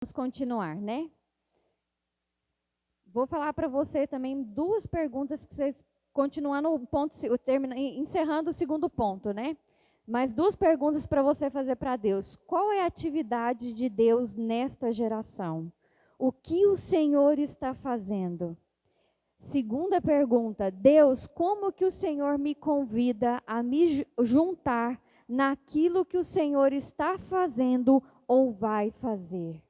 Vamos continuar, né? Vou falar para você também duas perguntas que vocês continuar no ponto, encerrando o segundo ponto, né? Mas duas perguntas para você fazer para Deus. Qual é a atividade de Deus nesta geração? O que o Senhor está fazendo? Segunda pergunta: Deus, como que o Senhor me convida a me juntar naquilo que o Senhor está fazendo ou vai fazer?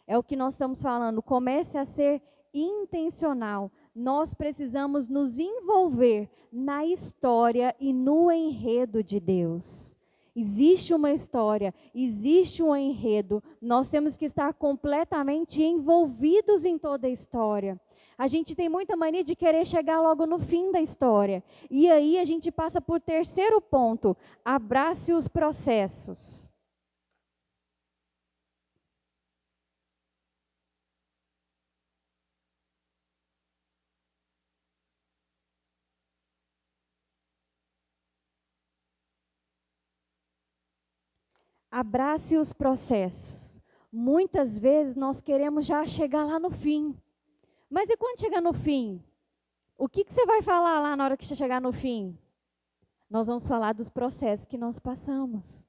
É o que nós estamos falando. Comece a ser intencional. Nós precisamos nos envolver na história e no enredo de Deus. Existe uma história, existe um enredo. Nós temos que estar completamente envolvidos em toda a história. A gente tem muita mania de querer chegar logo no fim da história. E aí a gente passa por terceiro ponto: abrace os processos. Abrace os processos. Muitas vezes nós queremos já chegar lá no fim. Mas e quando chegar no fim? O que você vai falar lá na hora que você chegar no fim? Nós vamos falar dos processos que nós passamos.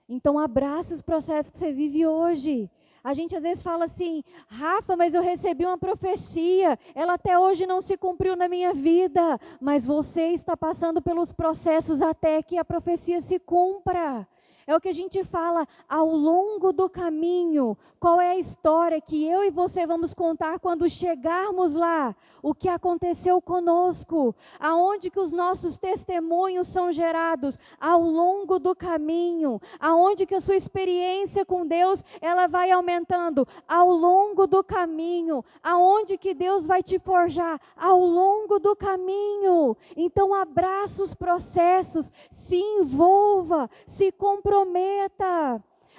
Então abrace os processos que você vive hoje. A gente às vezes fala assim: Rafa, mas eu recebi uma profecia, ela até hoje não se cumpriu na minha vida. Mas você está passando pelos processos até que a profecia se cumpra. É o que a gente fala ao longo do caminho. Qual é a história que eu e você vamos contar quando chegarmos lá? O que aconteceu conosco? Aonde que os nossos testemunhos são gerados? Ao longo do caminho. Aonde que a sua experiência com Deus, ela vai aumentando? Ao longo do caminho. Aonde que Deus vai te forjar? Ao longo do caminho. Então abraça os processos, se envolva, se comprometa.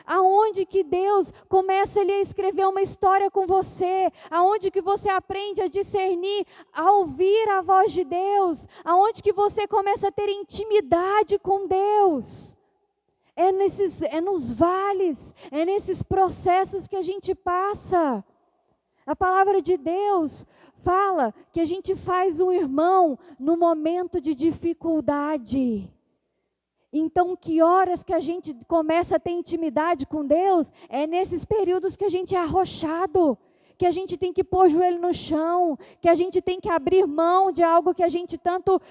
Aonde que Deus começa a escrever uma história com você, aonde que você aprende a discernir, a ouvir a voz de Deus, aonde que você começa a ter intimidade com Deus. É nos vales, é nesses processos que a gente passa. A palavra de Deus fala que a gente faz um irmão no momento de dificuldade. Então, que horas que a gente começa a ter intimidade com Deus? É nesses períodos que a gente é arrochado, que a gente tem que pôr o joelho no chão, que a gente tem que abrir mão de algo que a gente tanto,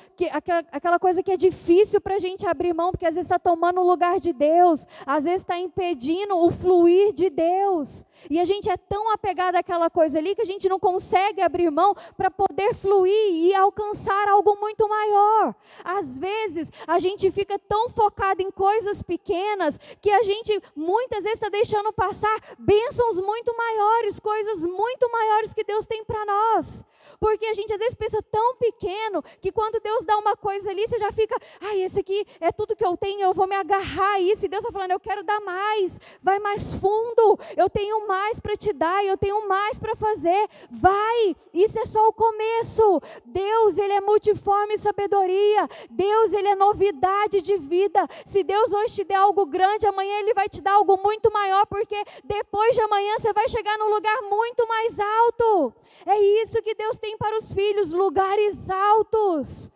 aquela coisa que é difícil para a gente abrir mão, porque às vezes está tomando o lugar de Deus, às vezes está impedindo o fluir de Deus. E a gente é tão apegado àquela coisa ali que a gente não consegue abrir mão para poder fluir e alcançar algo muito maior. Às vezes a gente fica tão focado em coisas pequenas que a gente muitas vezes está deixando passar bênçãos muito maiores, coisas muito maiores que Deus tem para nós. Porque a gente às vezes pensa tão pequeno que quando Deus dá uma coisa ali, você já fica: ai, esse aqui é tudo que eu tenho, eu vou me agarrar a isso. E Deus está falando: eu quero dar mais, vai mais fundo, eu tenho mais para te dar, eu tenho mais para fazer. Vai, isso é só o começo. Deus, Ele é multiforme sabedoria. Deus, Ele é novidade de vida. Se Deus hoje te der algo grande, amanhã Ele vai te dar algo muito maior, porque depois de amanhã você vai chegar num lugar muito mais alto. É isso que Deus tem para os filhos, lugares altos.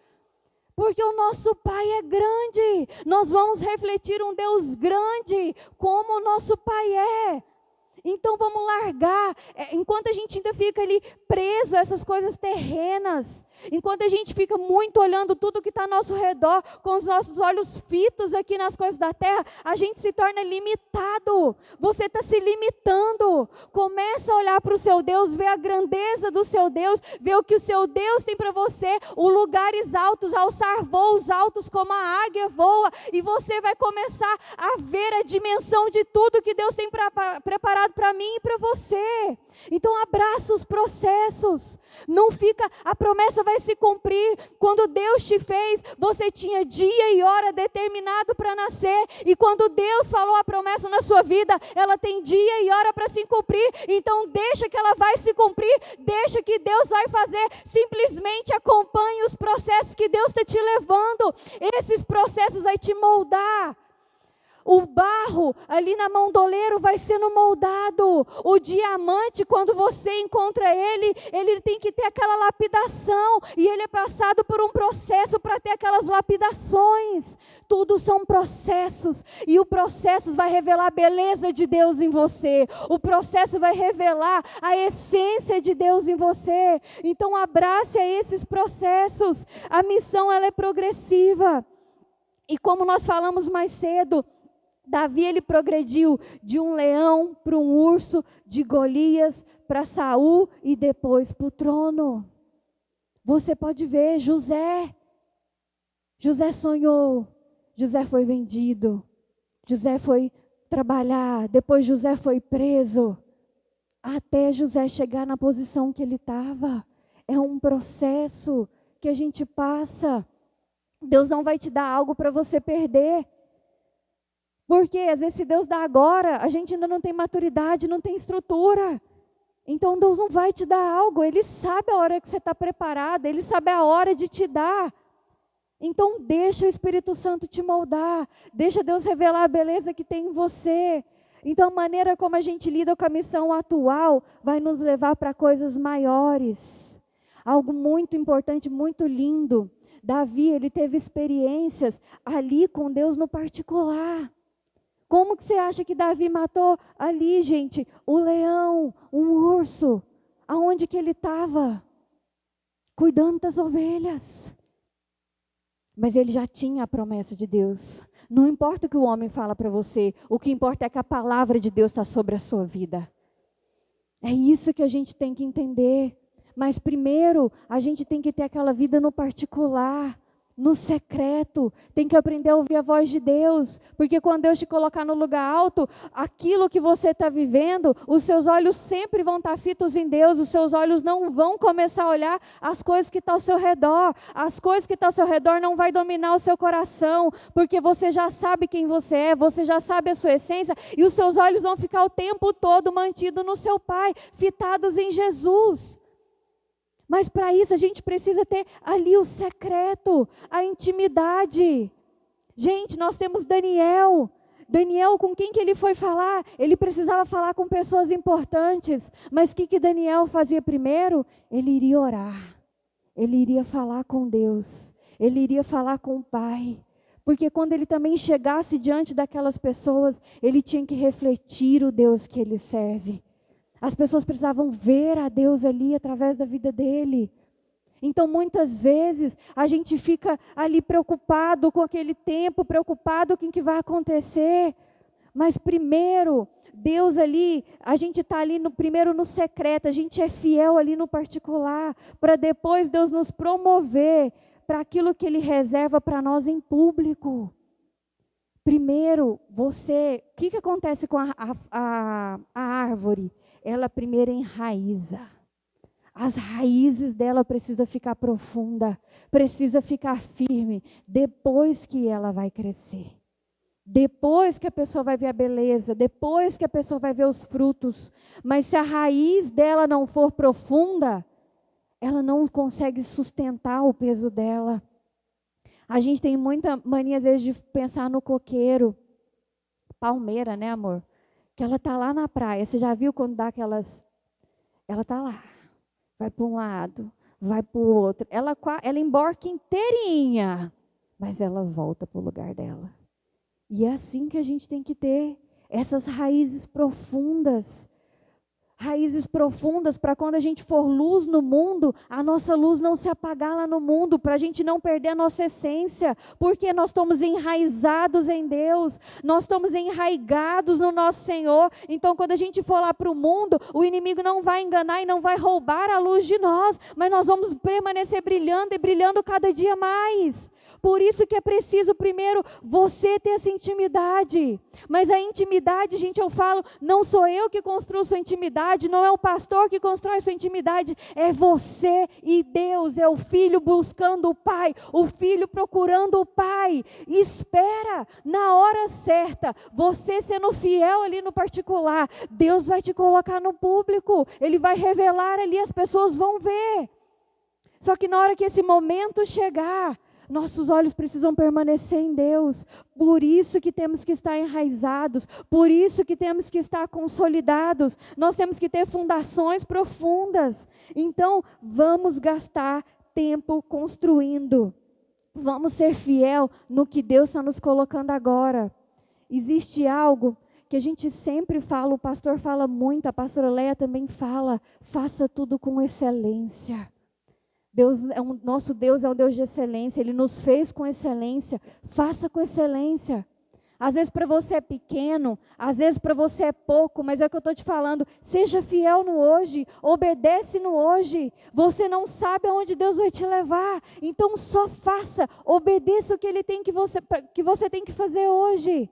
Porque o nosso Pai é grande. Nós vamos refletir um Deus grande, como o nosso Pai é. Então vamos largar, enquanto a gente ainda fica ali preso a essas coisas terrenas, enquanto a gente fica muito olhando tudo que está ao nosso redor, com os nossos olhos fitos aqui nas coisas da terra, a gente se torna limitado. Você está se limitando. Começa a olhar para o seu Deus, ver a grandeza do seu Deus, ver o que o seu Deus tem para você, os lugares altos, alçar voos altos como a águia voa, e você vai começar a ver a dimensão de tudo que Deus tem preparado para mim e para você. Então abraça os processos. Não fica, a promessa vai se cumprir. Quando Deus te fez, você tinha dia e hora determinado para nascer. E quando Deus falou a promessa na sua vida, ela tem dia e hora para se cumprir. Então deixa que ela vai se cumprir. Deixa que Deus vai fazer. Simplesmente acompanhe os processos que Deus está te levando. Esses processos vai te moldar. O barro ali na mão do oleiro vai sendo moldado. O diamante, quando você encontra ele tem que ter aquela lapidação. E ele é passado por um processo para ter aquelas lapidações. Tudo são processos. E o processo vai revelar a beleza de Deus em você. O processo vai revelar a essência de Deus em você. Então abrace a esses processos. A missão ela é progressiva. E como nós falamos mais cedo, Davi ele progrediu de um leão para um urso, de Golias para Saul e depois para o trono. Você pode ver José sonhou, José foi vendido, José foi trabalhar, depois José foi preso, até José chegar na posição que ele estava. É um processo que a gente passa. Deus não vai te dar algo para você perder. Porque às vezes se Deus dá agora, a gente ainda não tem maturidade, não tem estrutura. Então Deus não vai te dar algo, Ele sabe a hora que você está preparado, Ele sabe a hora de te dar. Então deixa o Espírito Santo te moldar, deixa Deus revelar a beleza que tem em você. Então a maneira como a gente lida com a missão atual vai nos levar para coisas maiores. Algo muito importante, muito lindo. Davi, ele teve experiências ali com Deus no particular. Como que você acha que Davi matou ali, gente? O leão, um urso. Aonde que ele estava? Cuidando das ovelhas. Mas ele já tinha a promessa de Deus. Não importa o que o homem fala para você, o que importa é que a palavra de Deus está sobre a sua vida. É isso que a gente tem que entender. Mas primeiro, a gente tem que ter aquela vida no particular, no secreto. Tem que aprender a ouvir a voz de Deus. Porque quando Deus te colocar no lugar alto, aquilo que você está vivendo, os seus olhos sempre vão estar fitos em Deus. Os seus olhos não vão começar a olhar as coisas que estão ao seu redor. As coisas que estão ao seu redor não vai dominar o seu coração. Porque você já sabe quem você é, você já sabe a sua essência. E os seus olhos vão ficar o tempo todo mantidos no seu Pai, fitados em Jesus. Mas para isso a gente precisa ter ali o secreto, a intimidade. Gente, nós temos Daniel. Daniel, com quem que ele foi falar? Ele precisava falar com pessoas importantes. Mas o que Daniel fazia primeiro? Ele iria orar. Ele iria falar com Deus. Ele iria falar com o Pai. Porque quando ele também chegasse diante daquelas pessoas, ele tinha que refletir o Deus que ele serve. As pessoas precisavam ver a Deus ali através da vida dele. Então muitas vezes a gente fica ali preocupado com aquele tempo, preocupado com o que vai acontecer. Mas primeiro, Deus ali, a gente está ali primeiro no secreto, a gente é fiel ali no particular, para depois Deus nos promover para aquilo que Ele reserva para nós em público. Primeiro, o que acontece com a árvore? Ela primeiro enraiza. As raízes dela precisam ficar profunda, precisa ficar firme, depois que ela vai crescer. Depois que a pessoa vai ver a beleza, depois que a pessoa vai ver os frutos. Mas se a raiz dela não for profunda, ela não consegue sustentar o peso dela. A gente tem muita mania às vezes de pensar no coqueiro, palmeira, né, amor? Que ela está lá na praia. Você já viu quando dá aquelas... Ela está lá. Vai para um lado, vai para o outro. Ela emborca inteirinha. Mas ela volta para o lugar dela. E é assim que a gente tem que ter. Essas raízes profundas. Raízes profundas para quando a gente for luz no mundo, a nossa luz não se apagar lá no mundo, para a gente não perder a nossa essência, porque nós estamos enraizados em Deus, nós estamos enraigados no nosso Senhor. Então quando a gente for lá para o mundo, o inimigo não vai enganar e não vai roubar a luz de nós, mas nós vamos permanecer brilhando e brilhando cada dia mais. Por isso que é preciso primeiro você ter essa intimidade. Mas a intimidade, gente, eu falo, não sou eu que construo sua intimidade, não é o pastor que constrói sua intimidade, é você e Deus, é o filho buscando o Pai, o filho procurando o Pai. E espera, na hora certa, você sendo fiel ali no particular, Deus vai te colocar no público, Ele vai revelar ali, as pessoas vão ver. Só que na hora que esse momento chegar, Nossos olhos precisam permanecer em Deus. Por isso que temos que estar enraizados. Por isso que temos que estar consolidados. Nós temos que ter fundações profundas. Então, vamos gastar tempo construindo. Vamos ser fiel no que Deus está nos colocando agora. Existe algo que a gente sempre fala, o pastor fala muito, a pastora Leia também fala, faça tudo com excelência. Nosso Deus é um Deus de excelência, Ele nos fez com excelência, faça com excelência. Às vezes para você é pequeno, às vezes para você é pouco, mas é o que eu estou te falando, seja fiel no hoje, obedece no hoje. Você não sabe aonde Deus vai te levar, então só faça, obedeça o que Ele tem que você tem que fazer hoje.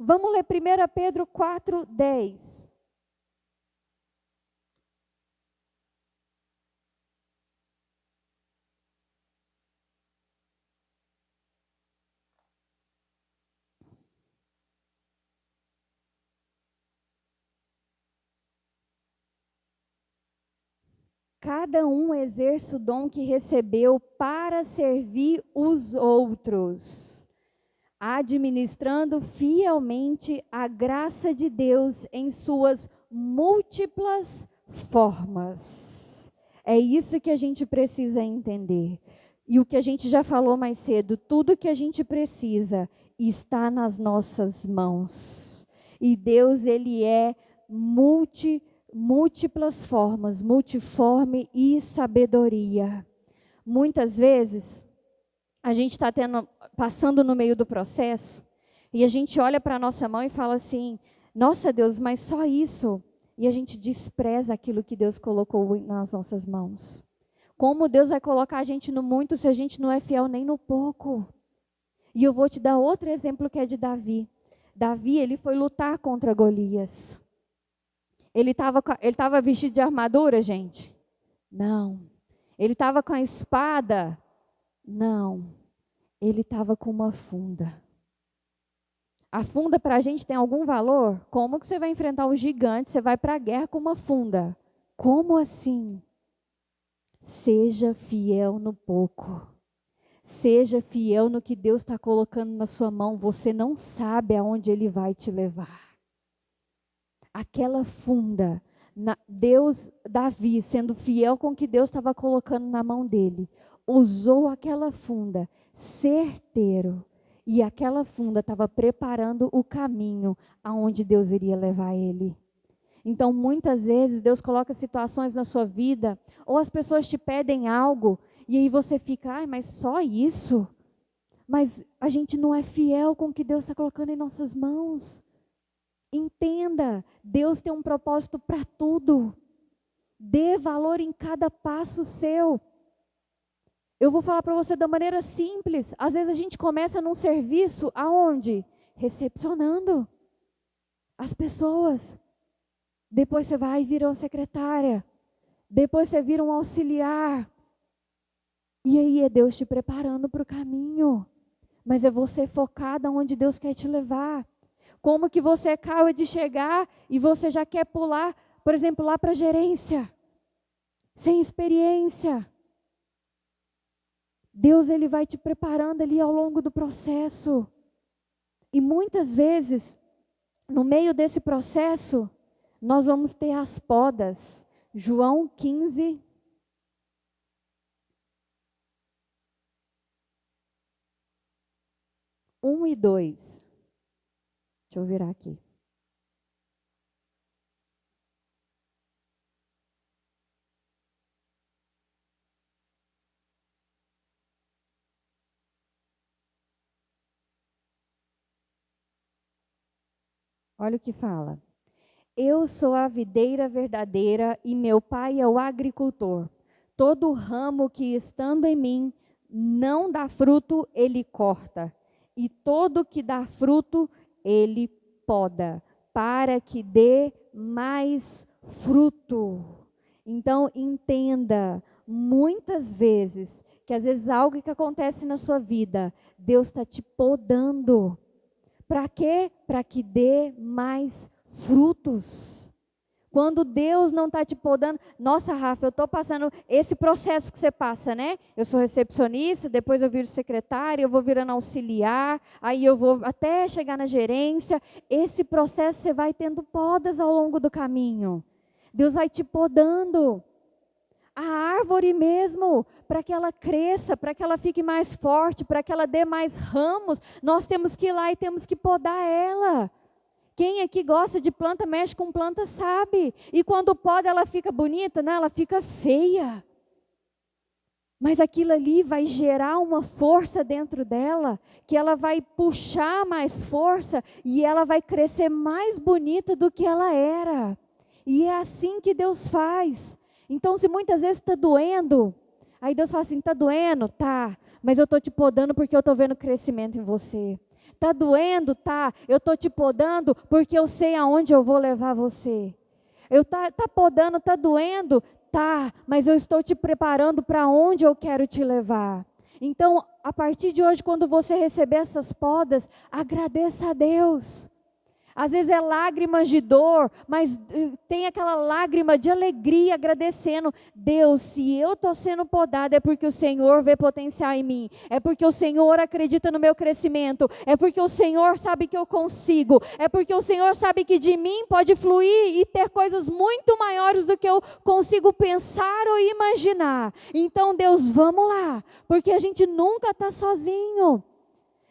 Vamos ler 1 Pedro 4:10. Cada um exerce o dom que recebeu para servir os outros, administrando fielmente a graça de Deus em suas múltiplas formas. É isso que a gente precisa entender. E o que a gente já falou mais cedo, tudo que a gente precisa está nas nossas mãos. E Deus, Ele é múltiplas formas, multiforme e sabedoria. Muitas vezes, a gente está passando no meio do processo, e a gente olha para a nossa mão e fala assim, nossa Deus, mas só isso? E a gente despreza aquilo que Deus colocou nas nossas mãos. Como Deus vai colocar a gente no muito se a gente não é fiel nem no pouco? E eu vou te dar outro exemplo que é de Davi. Davi, ele foi lutar contra Golias. Ele estava vestido de armadura, gente? Não. Ele estava com a espada? Não. Ele estava com uma funda. A funda para a gente tem algum valor? Como que você vai enfrentar um gigante? Você vai para a guerra com uma funda. Como assim? Seja fiel no pouco. Seja fiel no que Deus está colocando na sua mão. Você não sabe aonde Ele vai te levar. Aquela funda, Davi, sendo fiel com o que Deus estava colocando na mão dele, usou aquela funda certeiro. E aquela funda estava preparando o caminho aonde Deus iria levar ele. Então, muitas vezes, Deus coloca situações na sua vida, ou as pessoas te pedem algo, e aí você fica, ai, mas só isso? Mas a gente não é fiel com o que Deus está colocando em nossas mãos. Entenda, Deus tem um propósito para tudo. Dê valor em cada passo seu. Eu vou falar para você da maneira simples. Às vezes a gente começa num serviço, aonde? Recepcionando as pessoas. Depois você vai e vira uma secretária. Depois você vira um auxiliar. E aí é Deus te preparando para o caminho. Mas é você focada onde Deus quer te levar. Como que você acaba de chegar e você já quer pular, por exemplo, lá para a gerência. Sem experiência. Deus, Ele vai te preparando ali ao longo do processo. E muitas vezes, no meio desse processo, nós vamos ter as podas. João 15, 1 e 2. Deixa eu virar aqui. Olha o que fala. Eu sou a videira verdadeira e meu pai é o agricultor. Todo ramo que estando em mim não dá fruto, ele corta. E todo que dá fruto, ele poda, para que dê mais fruto. Então, entenda, muitas vezes, que às vezes algo que acontece na sua vida, Deus está te podando. Para quê? Para que dê mais frutos. Quando Deus não está te podando, nossa, Rafa, eu estou passando esse processo que você passa, né? Eu sou recepcionista, depois eu viro secretária, eu vou virando auxiliar, aí eu vou até chegar na gerência. Esse processo você vai tendo podas ao longo do caminho. Deus vai te podando. A árvore mesmo, para que ela cresça, para que ela fique mais forte, para que ela dê mais ramos, nós temos que ir lá e temos que podar ela. Quem aqui gosta de planta, mexe com planta, sabe. E quando poda, ela fica bonita, não, ela fica feia. Mas aquilo ali vai gerar uma força dentro dela, que ela vai puxar mais força e ela vai crescer mais bonita do que ela era. E é assim que Deus faz. Então, se muitas vezes está doendo, aí Deus fala assim, está doendo? Tá, mas eu estou te podando porque eu estou vendo crescimento em você. Está doendo? Tá, eu estou te podando porque eu sei aonde eu vou levar você. Tá podando, está doendo? Tá, mas eu estou te preparando para onde eu quero te levar. Então, a partir de hoje, quando você receber essas podas, agradeça a Deus. Às vezes é lágrimas de dor, mas tem aquela lágrima de alegria agradecendo. Deus, se eu estou sendo podada é porque o Senhor vê potencial em mim. É porque o Senhor acredita no meu crescimento. É porque o Senhor sabe que eu consigo. É porque o Senhor sabe que de mim pode fluir e ter coisas muito maiores do que eu consigo pensar ou imaginar. Então Deus, vamos lá, porque a gente nunca está sozinho.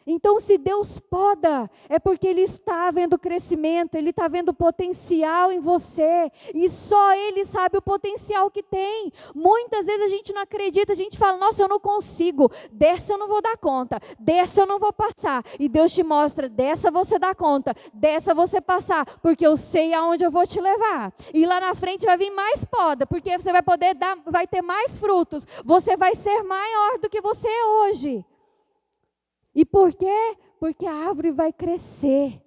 Então, se Deus poda, é porque Ele está vendo crescimento, Ele está vendo potencial em você, e só Ele sabe o potencial que tem. Muitas vezes a gente não acredita, a gente fala, nossa, eu não consigo, dessa eu não vou dar conta, dessa eu não vou passar, e Deus te mostra, dessa você dá conta, dessa você passar, porque eu sei aonde eu vou te levar, e lá na frente vai vir mais poda, porque você vai poder dar, vai ter mais frutos, você vai ser maior do que você é hoje. E por quê? Porque a árvore vai crescer.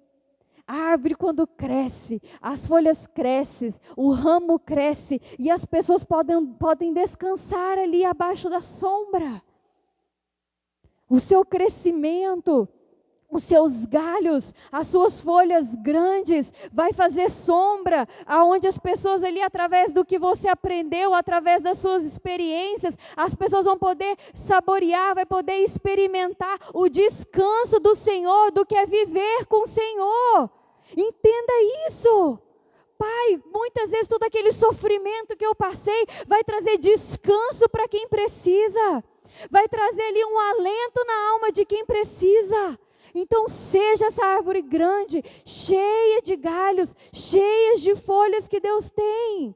A árvore quando cresce, as folhas crescem, o ramo cresce e as pessoas podem descansar ali abaixo da sombra. O seu crescimento, os seus galhos, as suas folhas grandes, vai fazer sombra, aonde as pessoas ali, através do que você aprendeu, através das suas experiências, as pessoas vão poder saborear, vai poder experimentar o descanso do Senhor, do que é viver com o Senhor. Entenda isso. Pai, muitas vezes todo aquele sofrimento que eu passei, vai trazer descanso para quem precisa, vai trazer ali um alento na alma de quem precisa. Então seja essa árvore grande, cheia de galhos, cheias de folhas que Deus tem.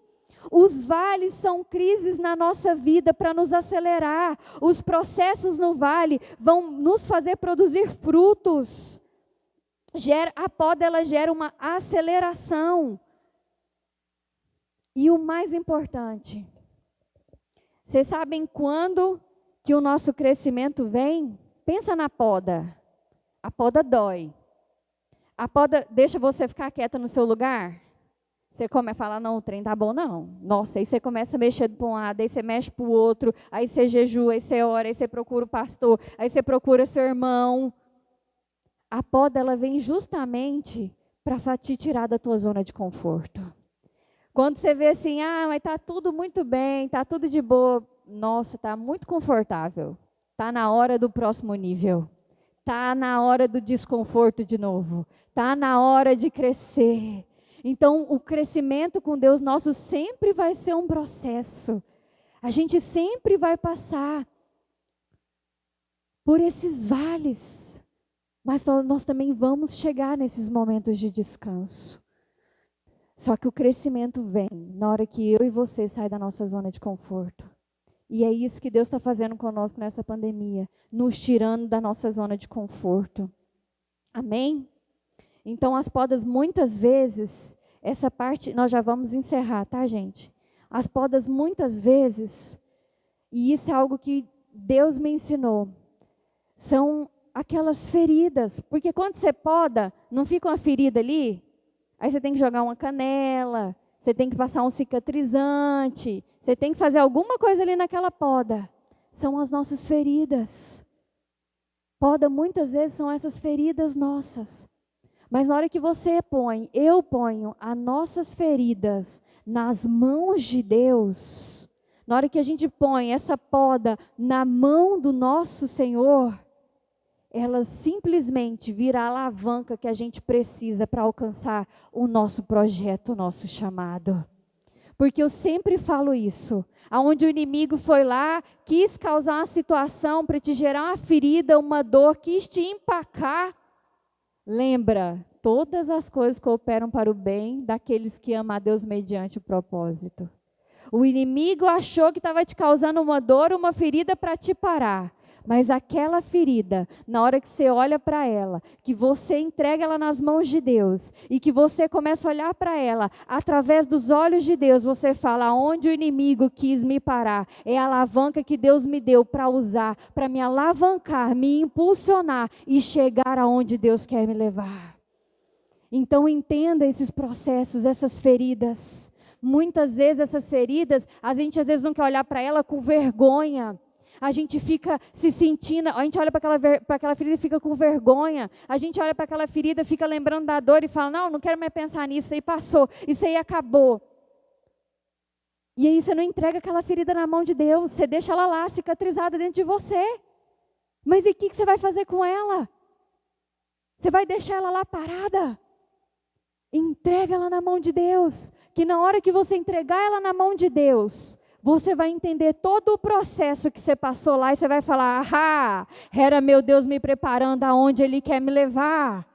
Os vales são crises na nossa vida para nos acelerar. Os processos no vale vão nos fazer produzir frutos. A poda ela gera uma aceleração. E o mais importante, vocês sabem quando que o nosso crescimento vem? Pensa na poda. A poda dói. A poda deixa você ficar quieta no seu lugar. Você começa a falar, não, o trem tá bom, não. Nossa, aí você começa a mexer para um lado, aí você mexe para o outro, aí você jejua, aí você ora, aí você procura o pastor, aí você procura seu irmão. A poda, ela vem justamente para te tirar da tua zona de conforto. Quando você vê assim, mas tá tudo muito bem, tá tudo de boa. Nossa, tá muito confortável. Tá na hora do próximo nível. Está na hora do desconforto de novo. Está na hora de crescer. Então, o crescimento com Deus nosso sempre vai ser um processo. A gente sempre vai passar por esses vales. Mas nós também vamos chegar nesses momentos de descanso. Só que o crescimento vem na hora que eu e você saem da nossa zona de conforto. E é isso que Deus está fazendo conosco nessa pandemia, nos tirando da nossa zona de conforto. Amém? Então, as podas, muitas vezes, essa parte, nós já vamos encerrar, tá, gente? As podas, muitas vezes, e isso é algo que Deus me ensinou, são aquelas feridas. Porque quando você poda, não fica uma ferida ali? Aí você tem que jogar uma canela, você tem que passar um cicatrizante, você tem que fazer alguma coisa ali naquela poda. São as nossas feridas. Poda muitas vezes são essas feridas nossas. Mas na hora que você põe, eu ponho as nossas feridas nas mãos de Deus, na hora que a gente põe essa poda na mão do nosso Senhor, ela simplesmente vira a alavanca que a gente precisa para alcançar o nosso projeto, o nosso chamado. Porque eu sempre falo isso, aonde o inimigo foi lá, quis causar uma situação para te gerar uma ferida, uma dor, quis te empacar. Lembra, todas as coisas cooperam para o bem daqueles que amam a Deus mediante o propósito. O inimigo achou que estava te causando uma dor, uma ferida para te parar. Mas aquela ferida, na hora que você olha para ela, que você entrega ela nas mãos de Deus, e que você começa a olhar para ela, através dos olhos de Deus, você fala, onde o inimigo quis me parar, é a alavanca que Deus me deu para usar, para me alavancar, me impulsionar e chegar aonde Deus quer me levar. Então entenda esses processos, essas feridas. Muitas vezes essas feridas, a gente às vezes não quer olhar para ela com vergonha. A gente fica se sentindo, a gente olha para aquela ferida e fica com vergonha. A gente olha para aquela ferida, fica lembrando da dor e fala, não quero mais pensar nisso, isso aí passou, isso aí acabou. E aí você não entrega aquela ferida na mão de Deus, você deixa ela lá, cicatrizada dentro de você. Mas e o que você vai fazer com ela? Você vai deixar ela lá parada? Entrega ela na mão de Deus, que na hora que você entregar ela na mão de Deus, você vai entender todo o processo que você passou lá e você vai falar, era meu Deus me preparando aonde Ele quer me levar.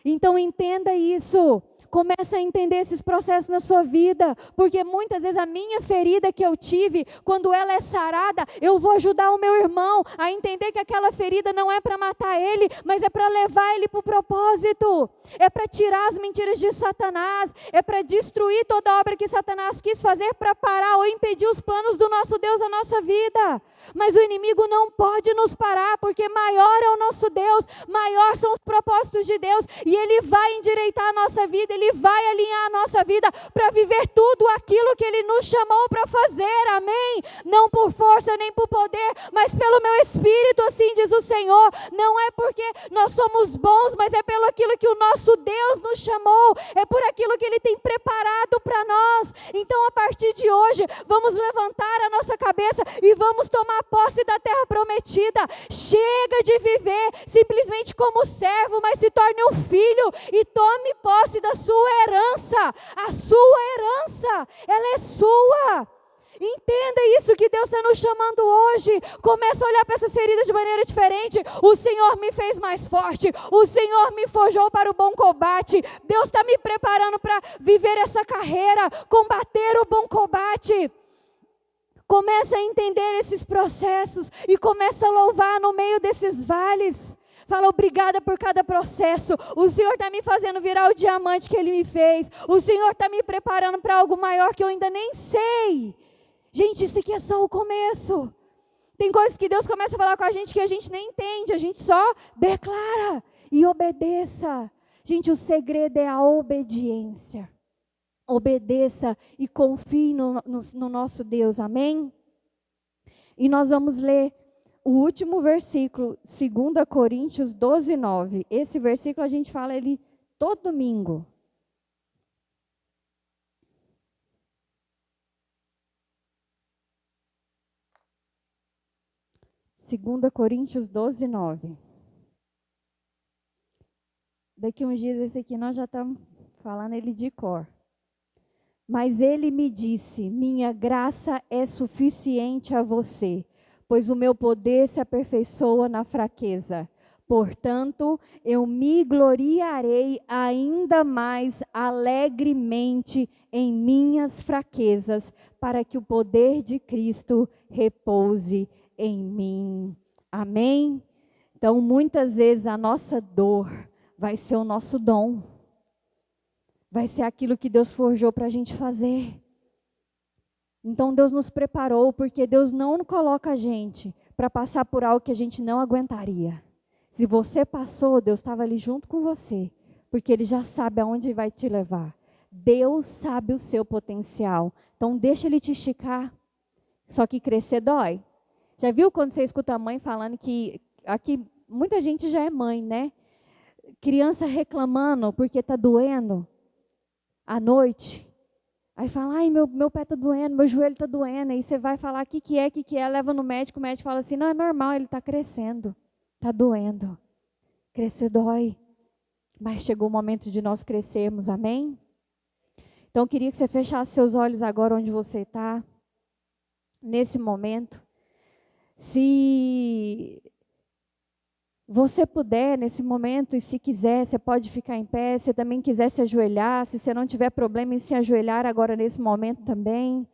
Então entenda isso. Começa a entender esses processos na sua vida, porque muitas vezes a minha ferida que eu tive, quando ela é sarada, eu vou ajudar o meu irmão a entender que aquela ferida não é para matar ele, mas é para levar ele para o propósito, é para tirar as mentiras de Satanás, é para destruir toda a obra que Satanás quis fazer para parar ou impedir os planos do nosso Deus na nossa vida. Mas o inimigo não pode nos parar, porque maior é o nosso Deus, maior são os propósitos de Deus, e Ele vai endireitar a nossa vida, Ele vai alinhar a nossa vida para viver tudo aquilo que Ele nos chamou para fazer, amém? Não por força nem por poder, mas pelo meu Espírito, assim diz o Senhor. Não é porque nós somos bons, mas é pelo aquilo que o nosso Deus nos chamou, é por aquilo que Ele tem preparado para nós. Então a partir de hoje, vamos levantar a nossa cabeça e vamos tomar posse da terra prometida. Chega de viver simplesmente como servo, mas se torne um filho e tome posse da sua herança. A sua herança, ela é sua. Entenda isso que Deus está nos chamando hoje. Começa a olhar para essas feridas de maneira diferente. O Senhor me fez mais forte, o Senhor me forjou para o bom combate. Deus está me preparando para viver essa carreira, combater o bom combate. Começa a entender esses processos e começa a louvar no meio desses vales. Fala, obrigada por cada processo. O Senhor está me fazendo virar o diamante que Ele me fez. O Senhor está me preparando para algo maior que eu ainda nem sei. Gente, isso aqui é só o começo. Tem coisas que Deus começa a falar com a gente que a gente nem entende. A gente só declara e obedeça. Gente, o segredo é a obediência. Obedeça e confie no nosso Deus, amém? E nós vamos ler o último versículo, 2 Coríntios 12, 9. Esse versículo a gente fala ele todo domingo. Segunda Coríntios 12, 9. Daqui uns dias esse aqui nós já estamos falando ele de cor. Mas ele me disse, minha graça é suficiente a você, pois o meu poder se aperfeiçoa na fraqueza. Portanto, eu me gloriarei ainda mais alegremente em minhas fraquezas, para que o poder de Cristo repouse em mim. Amém? Então, muitas vezes a nossa dor vai ser o nosso dom. Vai ser aquilo que Deus forjou para a gente fazer. Então Deus nos preparou, porque Deus não coloca a gente para passar por algo que a gente não aguentaria. Se você passou, Deus estava ali junto com você, porque Ele já sabe aonde vai te levar. Deus sabe o seu potencial, então deixa Ele te esticar. Só que crescer dói. Já viu quando você escuta a mãe falando que, aqui muita gente já é mãe, né? Criança reclamando porque está doendo à noite. Aí fala, ai, meu pé está doendo, meu joelho está doendo. Aí você vai falar, o que é? Leva no médico, o médico fala assim, não, é normal, ele está crescendo. Está doendo. Crescer dói. Mas chegou o momento de nós crescermos, amém? Então, eu queria que você fechasse seus olhos agora onde você está, nesse momento. Se você puder, nesse momento, e se quiser, você pode ficar em pé. Se também quiser se ajoelhar, se você não tiver problema em se ajoelhar agora nesse momento também.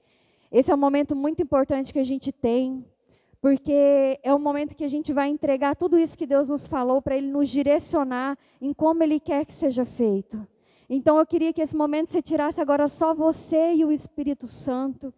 Esse é um momento muito importante que a gente tem, porque é o momento que a gente vai entregar tudo isso que Deus nos falou para Ele nos direcionar em como Ele quer que seja feito. Então eu queria que esse momento você tirasse agora só você e o Espírito Santo.